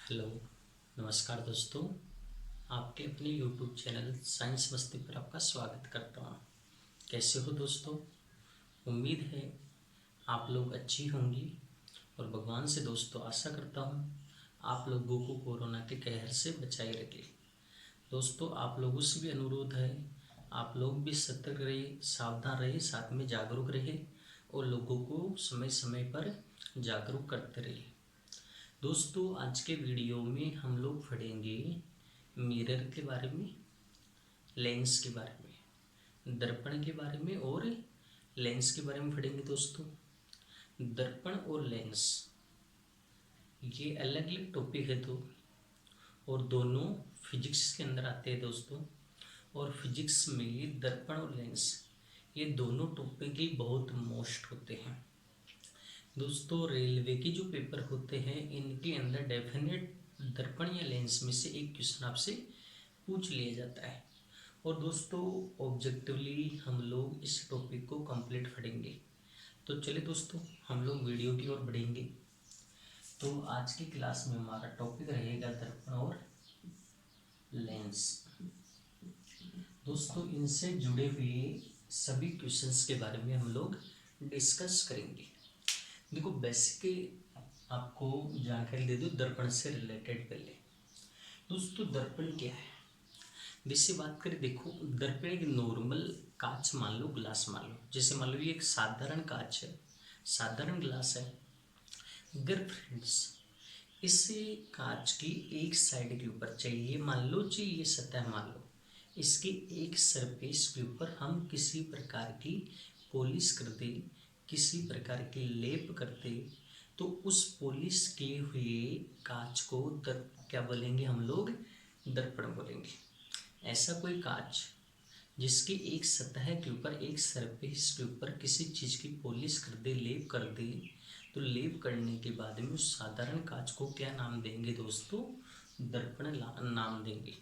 Hello, नमस्कार दोस्तों। आपके अपने यूट्यूब चैनल साइंस मस्ती पर आपका स्वागत करता हूँ। कैसे हो दोस्तों? उम्मीद है आप लोग अच्छी होंगी और भगवान से दोस्तों आशा करता हूँ आप लोगों को कोरोना के कहर से बचाए रखे। दोस्तों, आप लोगों से भी अनुरोध है, आप लोग भी सतर्क रहे, सावधान रहे, साथ में जागरूक रहे और लोगों को समय समय पर जागरूक करते रहे। दोस्तों, आज के वीडियो में हम लोग पढ़ेंगे मिरर के बारे में, लेंस के बारे में, दर्पण के बारे में और लेंस के बारे में पढ़ेंगे। दोस्तों, दर्पण और लेंस ये अलग अलग टॉपिक है तो, और दोनों फिजिक्स के अंदर आते हैं दोस्तों। और फिजिक्स में ये दर्पण और लेंस ये दोनों टॉपिक ही बहुत मोस्ट होते हैं दोस्तों। रेलवे के जो पेपर होते हैं इनके अंदर डेफिनेट दर्पण या लेंस में से एक क्वेश्चन आपसे पूछ लिया जाता है। और दोस्तों, ऑब्जेक्टिवली हम लोग इस टॉपिक को कंप्लीट पढ़ेंगे। तो चलिए दोस्तों, हम लोग वीडियो की ओर बढ़ेंगे। तो आज की क्लास में हमारा टॉपिक रहेगा दर्पण और लेंस। दोस्तों, इनसे जुड़े हुए सभी क्वेश्चंस के बारे में हम लोग डिस्कस करेंगे। देखो, बेसिक आपको जानकारी दे दूं दर्पण से रिलेटेड। पहले दोस्तों, दर्पण क्या है वैसे बात करें, देखो दर्पण एक नॉर्मल कांच मान लो, ग्लास मान लो। जैसे मान लो ये एक साधारण कांच है, साधारण ग्लास है। अगर फ्रेंड्स इसे कांच की एक साइड के ऊपर चाहिए, मान लो चाहिए सतह, मान लो इसकी एक सरफेस के ऊपर हम किसी प्रकार की पॉलिश कर दे, किसी प्रकार की लेप करते, तो उस पॉलिश किए हुए कांच को क्या बोलेंगे हम लोग? दर्पण बोलेंगे। ऐसा कोई कांच जिसकी एक सतह के ऊपर, एक सरफेस के ऊपर किसी चीज़ की पॉलिश कर दे, लेप कर दे, तो लेप करने के बाद में उस साधारण कांच को क्या नाम देंगे दोस्तों? दर्पण नाम देंगे।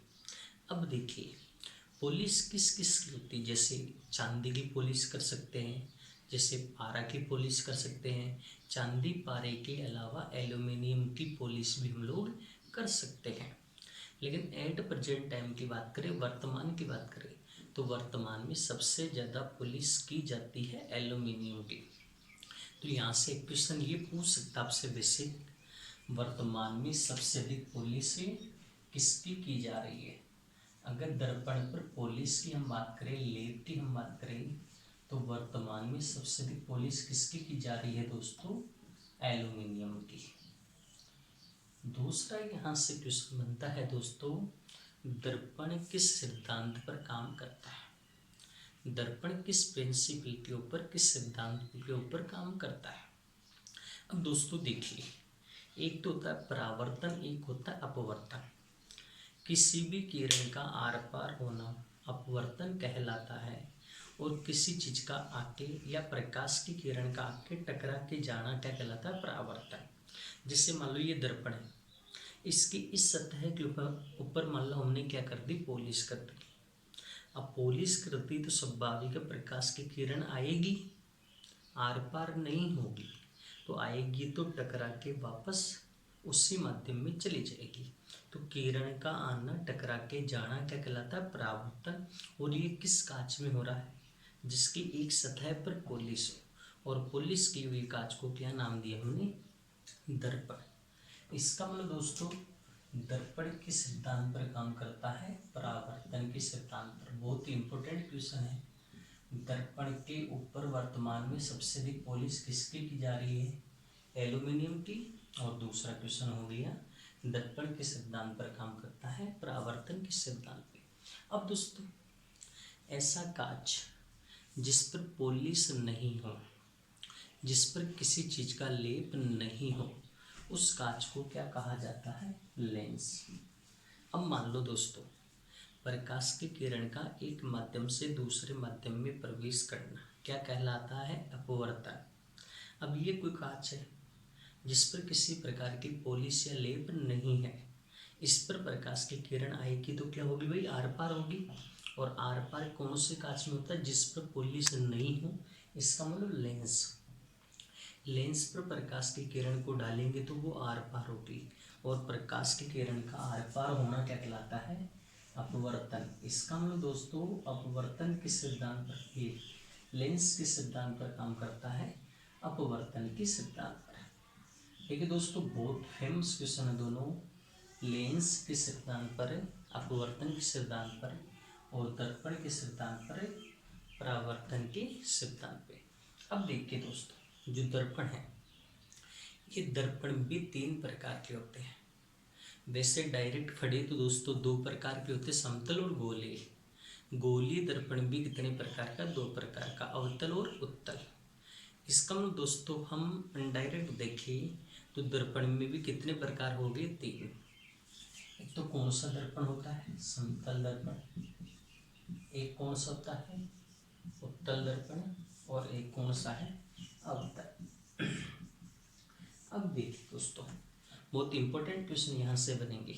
अब देखिए, पॉलिश किस किस की होती है? जैसे चांदी की पॉलिश कर सकते हैं, जैसे पारा की पॉलिश कर सकते हैं। चांदी पारे के अलावा एल्यूमिनियम की पॉलिश भी हम लोग कर सकते हैं। लेकिन एट प्रेजेंट टाइम की बात करें, वर्तमान की बात करें, तो वर्तमान में सबसे ज़्यादा पॉलिश की जाती है एल्यूमिनियम की। तो यहाँ से एक क्वेश्चन ये पूछ सकता आपसे बेसिक, वर्तमान में सबसे अधिक पॉलिश किसकी की जा रही है? अगर दर्पण पर पॉलिश की हम बात करें, लेप की हम बात करें, तो वर्तमान में सबसे अधिक पॉलिश किसकी की जा रही है दोस्तों? एल्यूमिनियम की। दूसरा यहाँ से क्वेश्चन बनता है दोस्तों, दर्पण किस सिद्धांत पर काम करता है? दर्पण किस प्रिंसिपल के ऊपर, किस सिद्धांत के ऊपर काम करता है? अब दोस्तों देखिए, एक तो होता है परावर्तन, एक होता है अपवर्तन। किसी भी किरण का आर पार होना अपवर्तन कहलाता है, और किसी चीज का आके या प्रकाश की किरण का आके टकरा के जाना क्या कहलाता है? परावर्तन। जैसे मान लो ये दर्पण है, इसकी इस सतह के ऊपर मान लो हमने क्या कर दी? पॉलिश कर दी। अब पॉलिश कर दी तो स्वाभाविक प्रकाश की किरण आएगी, आर पार नहीं होगी। तो आएगी तो टकरा के वापस उसी माध्यम में चली जाएगी। तो किरण का आना, टकरा के जाना क्या कहलाता है? परावर्तन। और ये किस कांच में हो रहा है? जिसकी एक सतह पर पॉलिश हो, और पॉलिश की हुई कांच को क्या नाम दिया हमने? दर्पण। इसका मतलब दोस्तों, दर्पण किस सिद्धांत पर काम करता है? परावर्तन के सिद्धांत पर। बहुत ही इंपॉर्टेंट क्वेश्चन है। दर्पण के ऊपर वर्तमान में सबसे अधिक पॉलिश किसकी की जा रही है? एल्यूमिनियम की। और दूसरा क्वेश्चन हो गया, दर्पण के सिद्धांत पर काम करता है? परावर्तन के सिद्धांत पे। अब दोस्तों, ऐसा कांच जिस पर पॉलिश नहीं हो, जिस पर किसी चीज का लेप नहीं हो, उस कांच को क्या कहा जाता है? लेंस। अब मान लो दोस्तों, प्रकाश की किरण का एक माध्यम से दूसरे माध्यम में प्रवेश करना क्या कहलाता है? अपवर्तन। अब ये कोई कांच है जिस पर किसी प्रकार की पॉलिश या लेप नहीं है, इस पर प्रकाश की किरण आएगी तो क्या होगी भाई? आर पार होगी। और आर पार कौन से कांच में होता है? जिस पर पॉलिश नहीं हो, इसका मतलब लेंस। लेंस पर प्रकाश की किरण को डालेंगे तो वो आर पार होगी, और प्रकाश की किरण का आर पार होना क्या कहलाता है? अपवर्तन। इसका मतलब दोस्तों अपवर्तन किस सिद्धांत पर, ये लेंस किस सिद्धांत पर काम करता है? अपवर्तन के सिद्धांत पर। ठीक है दोस्तों, बहुत फेमस क्वेश्चन है दोनों, लेंस के सिद्धांत पर, अपवर्तन के सिद्धांत पर, और दर्पण के सिद्धांत पर, परावर्तन के सिद्धांत पे। अब देखिए दोस्तों, जो दर्पण है, ये दर्पण भी 3 प्रकार के होते हैं। वैसे डायरेक्ट खड़े तो दोस्तों 2 प्रकार के होते हैं, समतल और गोलीय। गोलीय दर्पण भी कितने प्रकार का? 2 प्रकार का, अवतल और उत्तल। इसका मतलब दोस्तों हम इनडायरेक्ट देखें तो दर्पण में भी कितने प्रकार हो गए? 3। एक तो कौन सा दर्पण होता है? समतल दर्पण। एक कौन सा होता है? उत्तल दर्पण। और एक कौन सा है? अवतल। अब देखिए दोस्तों, बहुत इंपॉर्टेंट क्वेश्चन यहाँ से बनेंगे।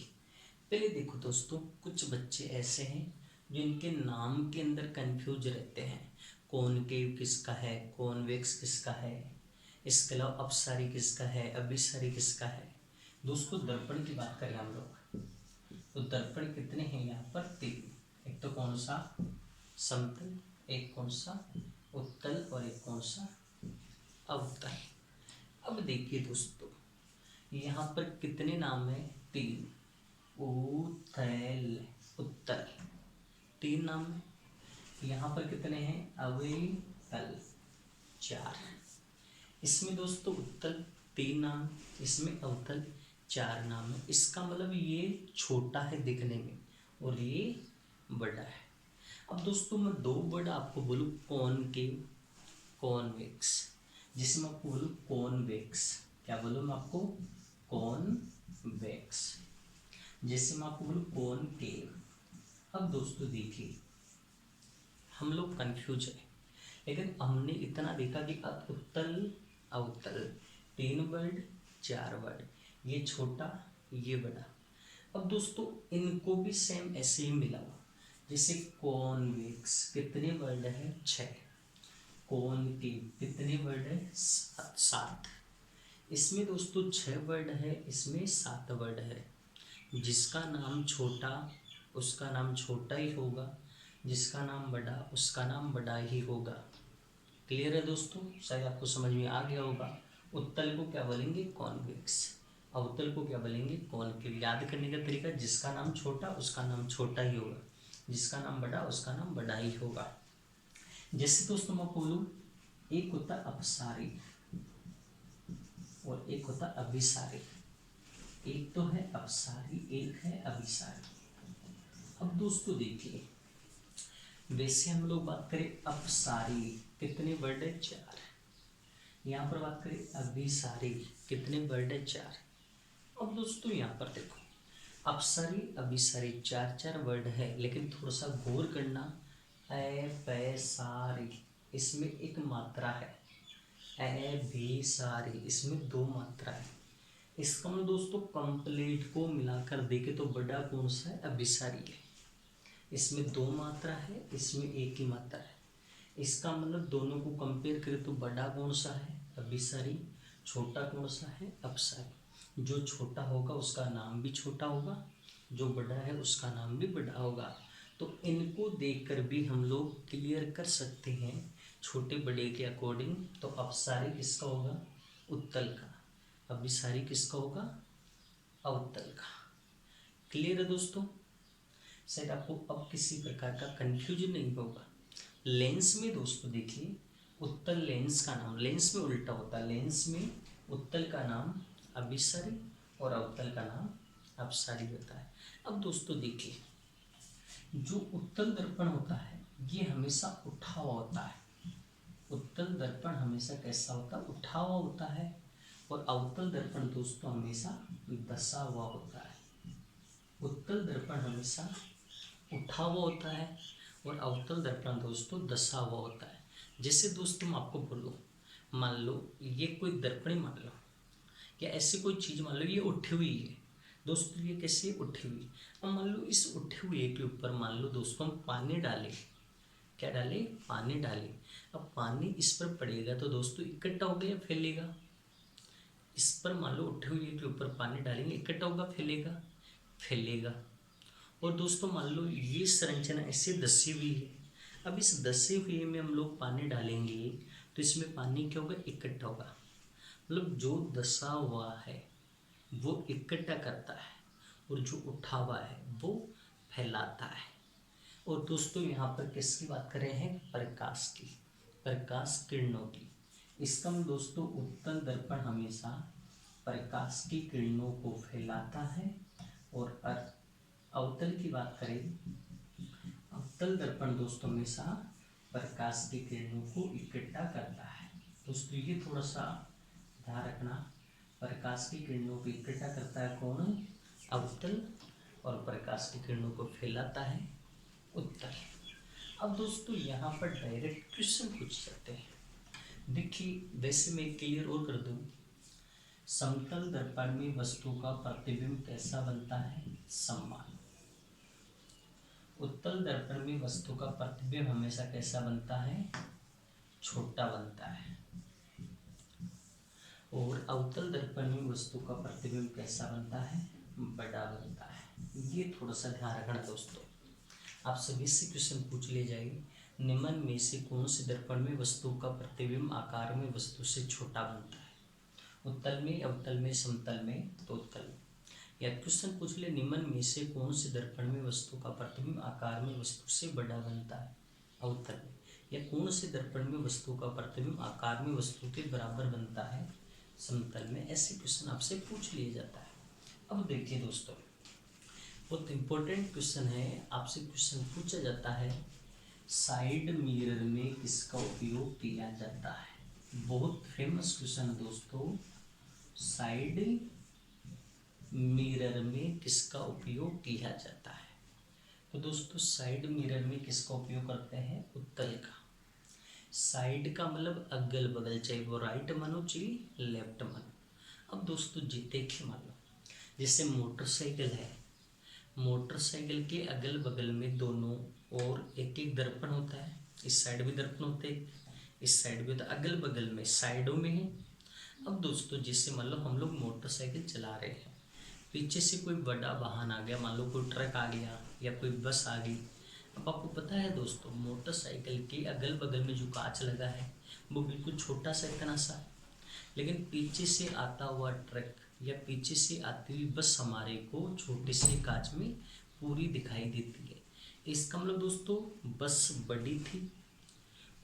पहले देखो दोस्तों, कुछ बच्चे ऐसे हैं जिनके नाम के अंदर कंफ्यूज रहते हैं, कॉनकेव किसका है, कॉन्वेक्स किसका है, इसके अलावा अपसारी किसका है, अभिसारी किसका है। दोस्तों दर्पण की बात करें हम लोग, तो दर्पण कितने हैं यहाँ पर? 3। एक तो कौन सा? समतल। एक कौन सा? उत्तल। और एक कौन सा? अवतल। अब देखिए दोस्तों, यहाँ पर कितने नाम है? 3। उत्तल, उत्तल 3 नाम है। यहाँ पर कितने हैं? अवतल 4। इसमें दोस्तों उत्तल 3 नाम, इसमें अवतल 4 नाम है। इसका मतलब ये छोटा है दिखने में और ये बड़ा है। अब दोस्तों मैं 2 वर्ड आपको बोलूँ, कॉनकेव, कॉन्वेक्स। जिसे मैं आपको बोलूँ कॉन्वेक्स, क्या बोलूँ मैं आपको? कॉन्वेक्स। जैसे मैं आपको बोलूँ कॉनकेव। अब दोस्तों देखिए, हम लोग कंफ्यूज है, लेकिन हमने इतना देखा कि उत्तल अवतल 3 वर्ड 4 वर्ड, ये छोटा ये बड़ा। अब दोस्तों इनको भी सेम ऐसे ही मिलाओ, जैसे कॉन्वेक्स कितने वर्ड है? 6। कॉनकेव कितने वर्ड है? 7। इसमें दोस्तों 6 वर्ड है, इसमें 7 वर्ड है। जिसका नाम छोटा उसका नाम छोटा ही होगा, जिसका नाम बड़ा उसका नाम बड़ा ही होगा। क्लियर है दोस्तों? शायद आपको समझ में आ गया होगा। उत्तल को क्या बोलेंगे? कॉन्वेक्स। अवतल को क्या बोलेंगे? कॉनकेव। याद करने का तरीका, जिसका नाम छोटा उसका नाम छोटा ही होगा, जिसका नाम बड़ा उसका नाम बड़ा ही होगा। जैसे दोस्तों मैं बोलूँ, एक होता अपसारी और एक होता अभिसारी। एक तो है अपसारी, एक है अभिसारी। अब दोस्तों देखिए, वैसे हम लोग बात करें अपसारी, कितने वर्ड है? 4। यहाँ पर बात करें अभिसारी, कितने वर्ड है? 4। अब दोस्तों यहाँ पर देखो, अपसारी अभिसारी 4 वर्ड है, लेकिन थोड़ा सा गौर करना, अपसारी इसमें एक मात्रा है, अभिसारी इसमें 2 मात्रा है। इसका मतलब दोस्तों कंप्लीट को मिलाकर देखे तो बड़ा कौन सा है? अभिसारी है। इसमें 2 मात्रा है, इसमें 1 ही मात्रा है। इसका मतलब दोनों को कंपेयर करें तो बड़ा कौन सा है? अभिसारी। छोटा कौन सा है? अपसारी। जो छोटा होगा उसका नाम भी छोटा होगा, जो बड़ा है उसका नाम भी बड़ा होगा। तो इनको देखकर भी हम लोग क्लियर कर सकते हैं छोटे बड़े के अकॉर्डिंग। तो अपसारी किसका होगा? उत्तल का। अभिसारी किसका होगा? अवतल का। क्लियर है दोस्तों? शायद आपको अब किसी प्रकार का कंफ्यूजन नहीं होगा। लेंस में दोस्तों देखिए, उत्तल लेंस का नाम, लेंस में उल्टा होता है, लेंस में उत्तल का नाम अभिसारी और अवतल का नाम अपसारी होता है। अब दोस्तों देखिए, जो उत्तल दर्पण होता है ये हमेशा उठा हुआ होता है। उत्तल दर्पण हमेशा कैसा होता है? उठा हुआ होता है। और अवतल दर्पण दोस्तों हमेशा दसा हुआ होता है। उत्तल दर्पण हमेशा उठा हुआ होता है और अवतल दर्पण दोस्तों दसा हुआ होता है। जैसे दोस्तों मैं आपको बोलूँ, मान लो ये कोई दर्पण ही मान लो, या ऐसी कोई चीज़ मान लो ये उठी हुई है दोस्तों। ये कैसे उठी हुई? अब मान लो इस उठे हुए के ऊपर मान लो दोस्तों हम पानी डालें, क्या डाले, पानी डाले। अब पानी इस पर पड़ेगा तो दोस्तों इकट्ठा होगा या फैलेगा, इस पर मान लो उठे हुए के ऊपर पानी डालेंगे, इकट्ठा होगा फैलेगा, फैलेगा। और दोस्तों मान लो ये संरचना ऐसे धसी हुई है, अब इस धसे हुए में हम लोग पानी डालेंगे तो इसमें पानी क्या होगा, इकट्ठा होगा। मतलब जो धसा हुआ है वो इकट्ठा करता है और जो उठा हुआ है वो फैलाता है। और दोस्तों यहाँ पर किसकी बात कर रहे हैं, प्रकाश की, प्रकाश किरणों की। इसका हम दोस्तों उत्तल दर्पण हमेशा प्रकाश की किरणों को फैलाता है। और अवतल की बात करें, अवतल दर्पण दोस्तों हमेशा प्रकाश की किरणों को इकट्ठा करता है। दोस्तों ये थोड़ा सा ध्यान रखना, प्रकाश की किरणों को इकट्ठा करता है कौन, अवतल, और प्रकाश की किरणों को फैलाता है उत्तल। अब दोस्तों यहाँ पर डायरेक्ट क्वेश्चन पूछ सकते हैं। देखिए वैसे मैं क्लियर और कर दूं, समतल दर्पण में वस्तु का प्रतिबिंब कैसा बनता है, समान। उत्तल दर्पण में वस्तु का प्रतिबिंब हमेशा कैसा बनता है, छोटा बनता है। और अवतल दर्पण में वस्तु का प्रतिबिंब कैसा बनता है, बड़ा बनता है। ये थोड़ा सा ध्यान रखना दोस्तों, आप सभी से क्वेश्चन पूछ ले जाएंगे, निम्न में से कौन से दर्पण में वस्तु का प्रतिबिंब आकार में वस्तु से छोटा बनता है, उत्तल में, अवतल में, समतल में, तो उत्तल में। या क्वेश्चन पूछ ले, निम्न में से कौन से दर्पण में वस्तु का प्रतिबिंब आकार में वस्तु से बड़ा बनता है, अवतल में। या कौन से दर्पण में वस्तु का प्रतिबिंब आकार में वस्तु के बराबर बनता है, समतल में। ऐसे क्वेश्चन आपसे पूछ लिया जाता है। अब देखिए दोस्तों, बहुत इंपॉर्टेंट क्वेश्चन है, आपसे क्वेश्चन पूछा जाता है, साइड मिरर में किसका उपयोग किया जाता है। बहुत फेमस क्वेश्चन दोस्तों, साइड मिरर में किसका उपयोग किया जाता है। तो दोस्तों साइड मिरर में किसका उपयोग करते हैं, उत्तल का। साइड का मतलब अगल बगल, चाहे वो राइट मानो चाहे लेफ्ट मानो। अब दोस्तों जी देखिए, मान लो जैसे मोटरसाइकिल है, मोटरसाइकिल के अगल बगल में दोनों और एक एक दर्पण होता है, इस साइड भी दर्पण होते हैं, इस साइड भी होता है, अगल बगल में साइडों में है। अब दोस्तों जैसे मान लो हम लोग मोटरसाइकिल चला रहे हैं, पीछे से कोई बड़ा वाहन आ गया, मान लो कोई ट्रक आ गया या कोई बस आ गई। अब आपको पता है दोस्तों, मोटरसाइकिल के अगल बगल में जो कांच लगा है वो बिल्कुल छोटा सा, इतना सा, लेकिन पीछे से आता हुआ ट्रक या पीछे से आती हुई बस हमारे को छोटे से कांच में पूरी दिखाई देती है। इसका मतलब दोस्तों बस बड़ी थी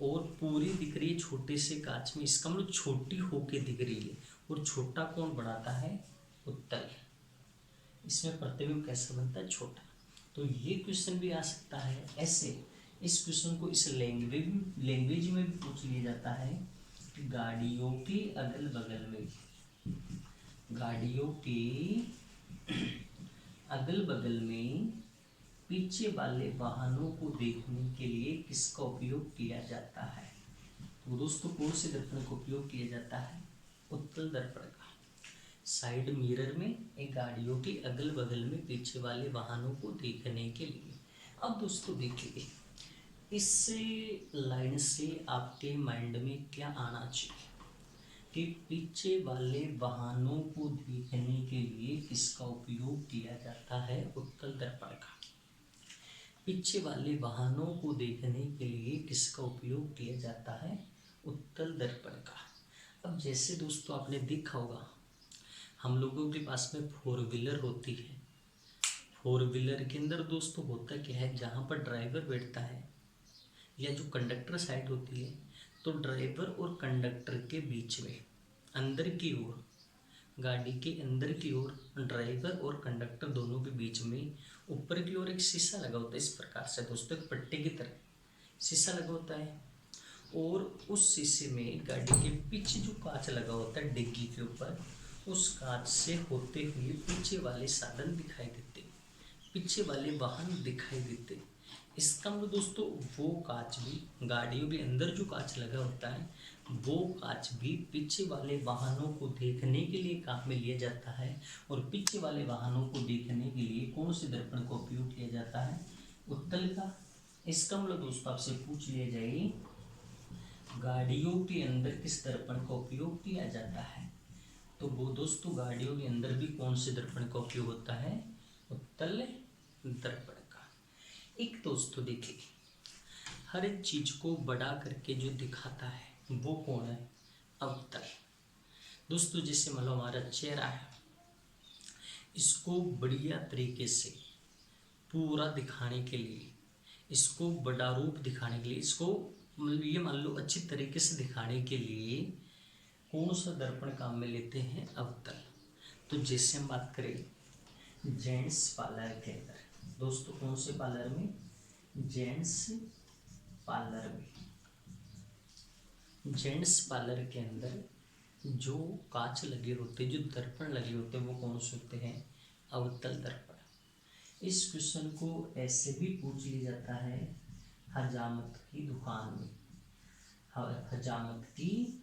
और पूरी दिख रही है छोटे से कांच में, इसका मतलब छोटी होके दिख रही है। और छोटा कौन बढ़ाता है, उत्तल। इसमें प्रतिबिंब कैसे बनता है, छोटा। तो ये क्वेश्चन भी आ सकता है ऐसे। इस क्वेश्चन को इस लैंग्वेज में भी पूछ लिया जाता है, गाड़ियों के अगल बगल में, गाड़ियों के अगल बगल में पीछे वाले वाहनों को देखने के लिए किसका उपयोग किया जाता है। तो दोस्तों कौन से दर्पण का उपयोग किया जाता है, उत्तल दर्पण का। साइड मिरर में एक गाड़ियों के अगल बगल में पीछे वाले वाहनों को देखने के लिए। अब दोस्तों देखिए, इस लाइन से आपके माइंड में क्या आना चाहिए कि पीछे वाले वाहनों को देखने के लिए किसका उपयोग किया जाता है, उत्तल दर्पण का। पीछे वाले वाहनों को देखने के लिए किसका उपयोग किया जाता है, उत्तल दर्पण का। अब जैसे दोस्तों आपने देखा होगा, हम लोगों के पास में फोर व्हीलर होती है, फोर व्हीलर के अंदर दोस्तों होता क्या है, जहाँ पर ड्राइवर बैठता है या जो कंडक्टर साइड होती है, तो ड्राइवर और कंडक्टर के बीच में अंदर की ओर, गाड़ी के अंदर की ओर ड्राइवर और कंडक्टर दोनों के बीच में ऊपर की ओर एक शीशा लगा होता है। इस प्रकार से दोस्तों एक पट्टे की तरह शीशा लगा होता है, और उस शीशे में गाड़ी के पीछे जो कांच लगा होता है डिग्गी के ऊपर, उस कांच से होते हुए पीछे वाले साधन दिखाई देते, पीछे वाले वाहन दिखाई देते। इसका मतलब दोस्तों वो कांच भी, गाड़ियों के अंदर जो कांच लगा होता है वो कांच भी पीछे वाले वाहनों को देखने के लिए काम में लिया जाता है। और पीछे वाले वाहनों को देखने के लिए कौन से दर्पण का उपयोग किया जाता है, उत्तल का। इसका मतलब दोस्तों आपसे पूछ लिया जाए गाड़ियों के अंदर किस दर्पण का उपयोग किया जाता है, तो वो दोस्तों गाड़ियों के अंदर भी कौन से दर्पण का उपयोग होता है, उत्तल दर्पण का। एक दोस्तों देखिए, हर एक चीज को बड़ा करके जो दिखाता है वो कौन है, अवतल। दोस्तों जैसे मान लो हमारा चेहरा है, इसको बढ़िया तरीके से पूरा दिखाने के लिए, इसको बड़ा रूप दिखाने के लिए, इसको मतलब ये मान लो अच्छी तरीके से दिखाने के लिए कौन सा दर्पण काम में लेते हैं, अवतल। तो जैसे हम बात करें जेंट्स पार्लर के अंदर, दोस्तों कौन से पार्लर में, जेंट्स पार्लर में, जेंट्स पार्लर के अंदर जो कांच लगे होते हैं, जो दर्पण लगे होते हैं, वो कौन से होते हैं, अवतल दर्पण। इस क्वेश्चन को ऐसे भी पूछ लिया जाता है हजामत की दुकान में, हजामत की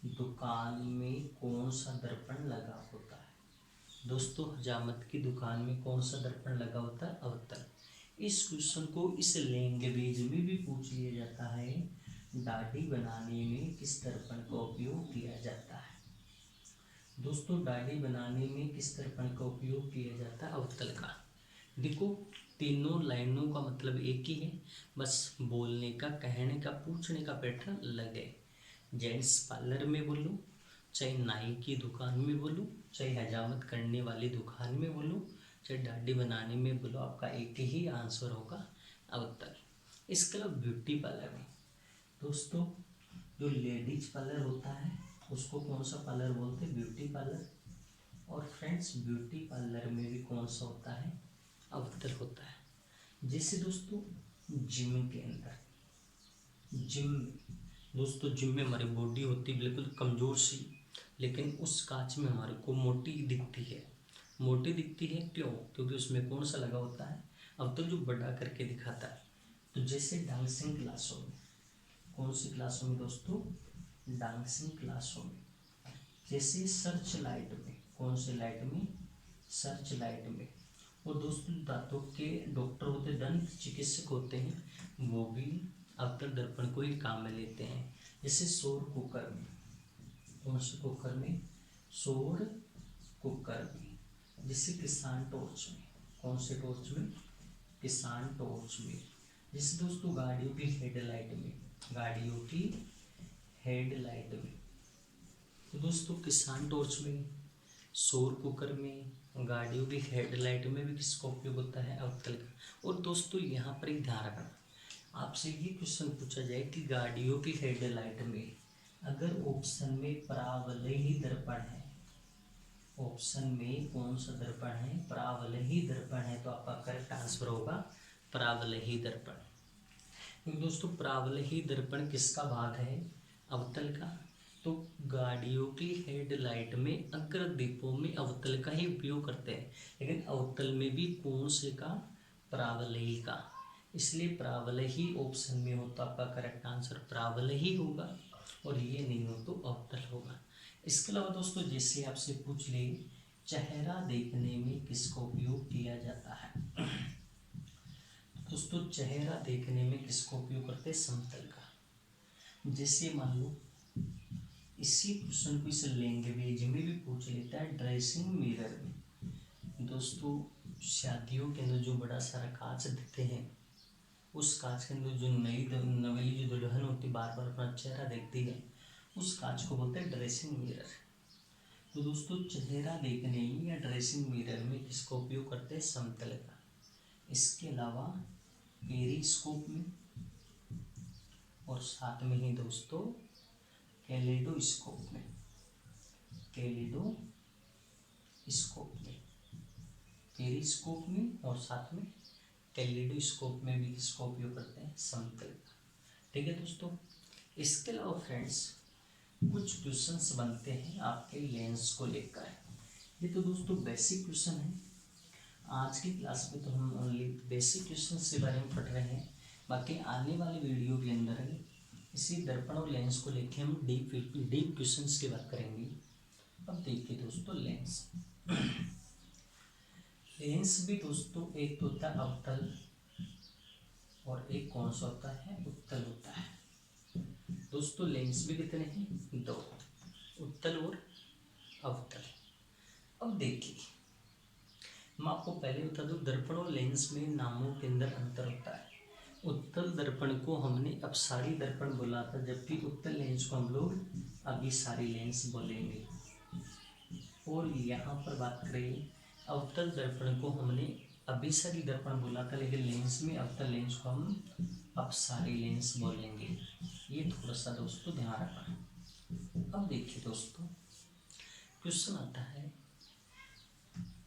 दुकान में कौन सा दर्पण लगा होता है। दोस्तों हजामत की दुकान में कौन सा दर्पण लगा होता है, अवतल। इस क्वेश्चन को इस लैंग्वेज में भी पूछ लिया जाता है दाढ़ी बनाने में किस दर्पण का उपयोग किया जाता है। दोस्तों दाढ़ी बनाने में किस दर्पण का उपयोग किया जाता है, अवतल का। देखो तीनों लाइनों का मतलब एक ही है, बस बोलने का, कहने का, पूछने का पैटर्न अलग है। जेंट्स पार्लर में बोलूँ, चाहे नाई की दुकान में बोलूँ, चाहे हजामत करने वाली दुकान में बोलूँ, चाहे दाढ़ी बनाने में बोलो, आपका एक ही आंसर होगा, अवतल। इसके अलावा ब्यूटी पार्लर में दोस्तों जो लेडीज पार्लर होता है उसको कौन सा पार्लर बोलते हैं, ब्यूटी पार्लर। और फ्रेंड्स ब्यूटी पार्लर में भी कौन सा होता है, अवतल होता है। जैसे दोस्तों जिम के अंदर, जिम दोस्तों जिम में हमारी बॉडी होती है बिल्कुल कमज़ोर सी, लेकिन उस कांच में हमारे को मोटी दिखती है। मोटी दिखती है क्यों, क्योंकि उसमें कौन सा लगा होता है, अवतल, जो बड़ा करके दिखाता है। तो जैसे डांसिंग क्लासों में, कौन सी क्लासों में दोस्तों, डांसिंग क्लासों में। जैसे सर्च लाइट में, कौन से लाइट में, सर्च लाइट में। और दोस्तों दांतों के डॉक्टर होते, दंत चिकित्सक होते हैं, वो भी अवतल दर्पण को ही काम में लेते हैं। जैसे सौर कुकर में, कौन से कुकर में, सौर कुकर में। जैसे किसान टॉर्च में, कौन से टॉर्च में, किसान टॉर्च में। जैसे दोस्तों गाड़ियों की हेडलाइट में, गाड़ियों की हेडलाइट में। तो दोस्तों किसान टॉर्च में, सौर कुकर में, गाड़ियों की हेडलाइट में भी किसका उपयोग होता है, अवतल का। और दोस्तों यहाँ पर एक ध्यान रखना, आपसे ये क्वेश्चन पूछा जाए कि गाड़ियों की हेडलाइट में अगर ऑप्शन में परावलयी दर्पण है, ऑप्शन में कौन सा दर्पण है, परावलयी दर्पण है, तो आपका करेक्ट आंसर होगा परावलयी दर्पण। क्योंकि दोस्तों परावलयी दर्पण किसका भाग है, अवतल का। तो गाड़ियों की हेडलाइट में अग्र दीपों में अवतल का ही उपयोग करते हैं, लेकिन अवतल में भी कौन से का, परावलयी का। इसलिए परावलयी ऑप्शन में हो तो आपका करेक्ट आंसर परावलयी होगा, और ये नहीं हो तो अवतल होगा। इसके अलावा दोस्तों जैसे आपसे पूछ ले चेहरा देखने में किसका उपयोग किया जाता है, दोस्तों चेहरा देखने में किसका उपयोग करते हैं, समतल का। जैसे मान लो इसी क्वेश्चन को इस लैंग्वेज में भी पूछ लेता है ड्रेसिंग मिरर में। दोस्तों शादियों के अंदर जो बड़ा सारा कांच दिखते हैं, उस कांच के अंदर जो नवेली जो दुल्हन होती बार बार अपना चेहरा देखती है, उस कांच को बोलते हैं ड्रेसिंग मिरर। तो दोस्तों चेहरा देखने में या ड्रेसिंग मिरर में किसका उपयोग करते हैं, समतल का। इसके अलावा पेरिस्कोप में, और साथ में ही दोस्तों कैलेडोस्कोप में, कैलेडोस्कोप में, पेरिस्कोप में और साथ में कैलेडोस्कोप में भी इसका उपयोग करते हैं, समतल का। ठीक है दोस्तों। इसके अलावा फ्रेंड्स कुछ क्वेश्चंस बनते हैं आपके लेंस को लेकर। ये तो दोस्तों बेसिक क्वेश्चन है। आज की क्लास में तो हम ओनली बेसिक क्वेश्चन के बारे में पढ़ रहे हैं, बाकी आने वाले वीडियो के अंदर इसी दर्पण और लेंस को लेके हम डीप क्वेश्चंस की बात करेंगे। अब देखिए दोस्तों लेंस, लेंस भी दोस्तों एक तो होता है अवतल और एक कौन सा होता है, उत्तल होता है। दोस्तों लेंस भी कितने हैं, दो, उत्तल और अवतल। अब देखिए मैं आपको पहले बता दूं, दर्पण और लेंस में नामों के अंदर अंतर होता है। उत्तल दर्पण को हमने अपसारी दर्पण बोला था, जबकि उत्तल लेंस को हम लोग अभिसारी लेंस बोलेंगे। और यहाँ पर बात करें अवतल दर्पण को हमने अभिसारी दर्पण बोला था, लेकिन लेंस में अवतल लेंस को हम अपसारी लेंस बोलेंगे। ये थोड़ा सा दोस्तों ध्यान रखना। अब देखिए दोस्तों क्वेश्चन आता है,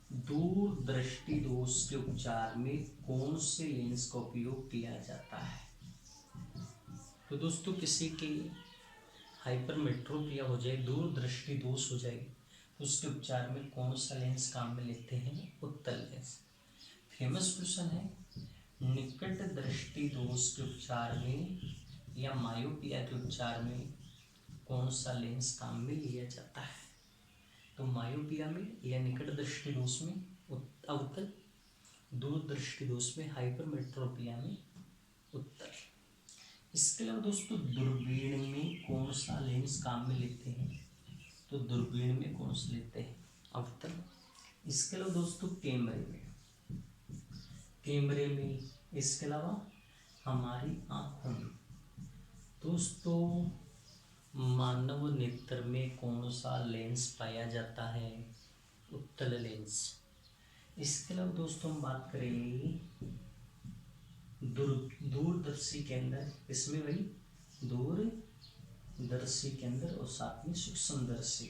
दूर दृष्टि दोष के उपचार में कौन से लेंस का उपयोग किया जाता है। तो दोस्तों किसी के हाइपरमेट्रोपिया हो जाए, दूर दृष्टि दोष हो जाए, तो उसके उपचार में कौन सा लेंस काम में लेते हैं, उत्तल लेंस। फेमस क्वेश्चन है, निकट दृष्टि दोष के उपचार में या मायोपिया के उपचार में कौन सा लेंस काम में लिया जाता है। तो मायोपिया में या निकट दृष्टि दोष में अवतल, दूर दृष्टि दोष में हाइपरमेट्रोपिया में उत्तल। इसके अलावा दोस्तों दूरबीन में कौन सा लेंस काम में लेते हैं, तो दूरबीन में कौन सा लेते हैं, अवतल। इसके अलावा दोस्तों कैमरे में, इसके अलावा हमारी आँखों में। दोस्तों मानव नेत्र में कौन सा लेंस पाया जाता है, उत्तल लेंस। इसके अलावा दोस्तों हम बात करें दूरदर्शी के अंदर, इसमें भाई दूरदर्शी के अंदर और साथ में सूक्ष्मदर्शी,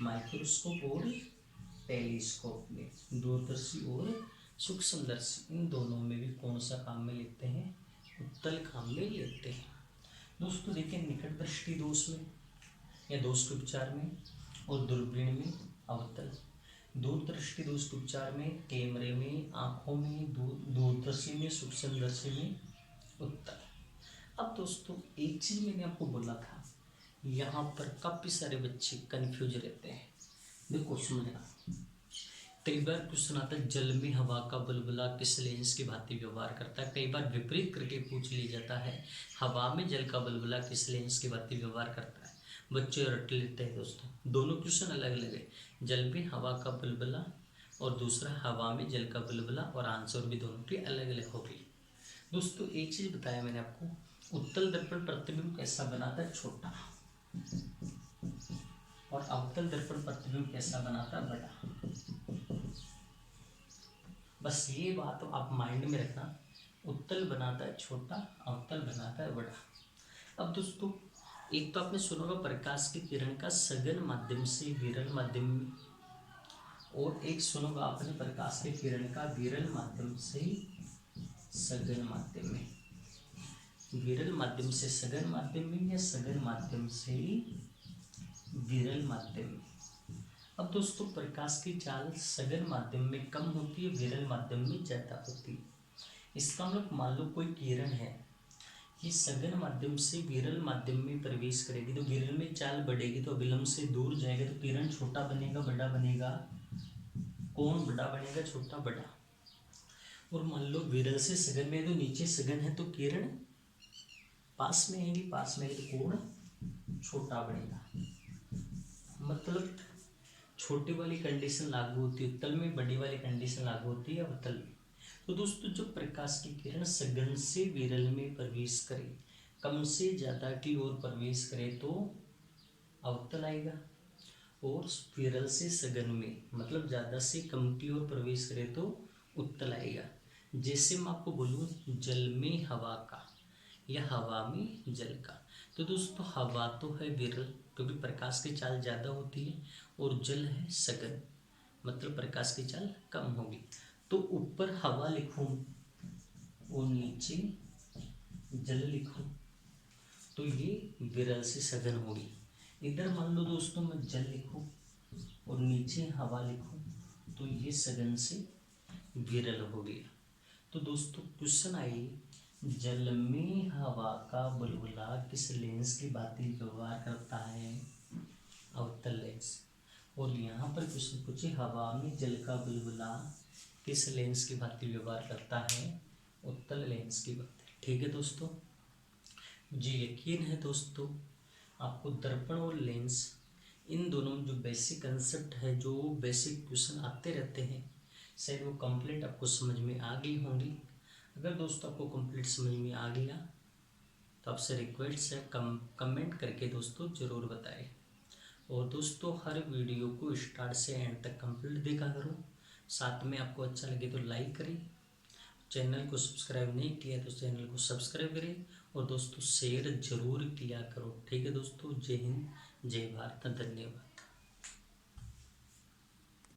माइक्रोस्कोप और टेलीस्कोप में, दूरदर्शी और सूक्ष्मदर्शी इन दोनों में भी कौन सा काम में लेते हैं, उत्तल काम में लेते हैं। दोस्तों देखिए निकट दृष्टि दोष में या दोष के उपचार में और दूरबीन में अवतल, दूरदृष्टि दोष के उपचार में कैमरे में, आँखों में, दूरदर्शी में, सूक्ष्मदर्शी में उत्तल। अब दोस्तों एक चीज मैंने आपको बोला था, यहाँ पर काफी सारे बच्चे कंफ्यूज रहते हैं। देखो समझना, कई बार क्वेश्चन आता है जल में हवा का बुलबुला किस लेंस की भांति व्यवहार करता है। कई बार विपरीत करके पूछ लिया जाता है, हवा में जल का बुलबुला किस लेंस की भांति व्यवहार करता है। बच्चे रट लेते हैं दोस्तों, दोनों क्वेश्चन अलग अलग है, जल में हवा का बुलबुला और दूसरा हवा में जल का बुलबुला, और आंसर भी दोनों की अलग अलग होगी। दोस्तों एक चीज बताया मैंने आपको, उत्तल दर्पण प्रतिबिंब कैसा बनाता है, छोटा, और अवतल दर्पण प्रतिबिंब कैसा बनाता है, बड़ा। बस ये बात आप माइंड में रखना, उत्तल बनाता है छोटा, अवतल बनाता है बड़ा। अब दोस्तों एक तो आपने सुना होगा प्रकाश की किरण का सघन माध्यम से विरल माध्यम में, और एक सुना होगा आपने प्रकाश की किरण का विरल माध्यम से सघन माध्यम में, विरल माध्यम से सघन माध्यम में या सघन माध्यम से विरल माध्यम में। अब दोस्तों प्रकाश की चाल सघन माध्यम में कम होती है, विरल माध्यम में ज्यादा होती है। इसका मतलब मान लो कोई किरण है, ये सघन माध्यम से विरल माध्यम में प्रवेश करेगी तो विरल में चाल बढ़ेगी, तो अभिलंब से दूर जाएगा तो किरण छोटा बनेगा, बड़ा बनेगा, कौन बड़ा बनेगा, छोटा बड़ा। और मान लो विरल से सघन में, तो नीचे सघन है तो किरण पास में आएगी, पास में आएगी तो कोण छोटा बनेगा। मतलब छोटी वाली कंडीशन लागू होती है उत्तल में, बड़ी वाली कंडीशन लागू होती है अवतल में। तो दोस्तों जो प्रकाश की किरण सघन से विरल में प्रवेश करे, कम से ज्यादा की ओर प्रवेश करे तो अवतल आएगा, और विरल से सघन में मतलब ज्यादा से कम की ओर प्रवेश करे तो उत्तल आएगा। जैसे मैं आपको बोलूँ जल में हवा का या हवा में जल का, तो दोस्तों हवा तो है विरल क्योंकि प्रकाश की चाल ज़्यादा होती है, और जल है सघन मतलब प्रकाश की चाल कम होगी। तो ऊपर हवा लिखूं और नीचे जल लिखूं तो ये विरल से सघन होगी। इधर मान लो दोस्तों मैं जल लिखूं और नीचे हवा लिखूं तो ये सघन से विरल हो गया। तो दोस्तों क्वेश्चन आई, जल में हवा का बुलबुला किस लेंस की भांति व्यवहार करता है, अवतल लेंस। और यहाँ पर क्वेश्चन पूछे हवा में जल का बुलबुला किस लेंस की भांति व्यवहार करता है, उत्तल लेंस की बात है। ठीक है दोस्तों, मुझे यकीन है दोस्तों आपको दर्पण और लेंस इन दोनों में जो बेसिक कंसेप्ट है, जो बेसिक क्वेश्चन आते रहते हैं, शायद वो कंप्लीट आपको समझ में आ गई होंगी। अगर दोस्तों आपको कंप्लीट समझ में आ गया तो आपसे रिक्वेस्ट है कमेंट करके दोस्तों ज़रूर बताएं। और दोस्तों हर वीडियो को स्टार्ट से एंड तक कंप्लीट देखा करो। साथ में आपको अच्छा लगे तो लाइक करें, चैनल को सब्सक्राइब नहीं किया तो चैनल को सब्सक्राइब करें, और दोस्तों शेयर जरूर किया करो। ठीक है दोस्तों, जय हिंद, जय भारत, धन्यवाद।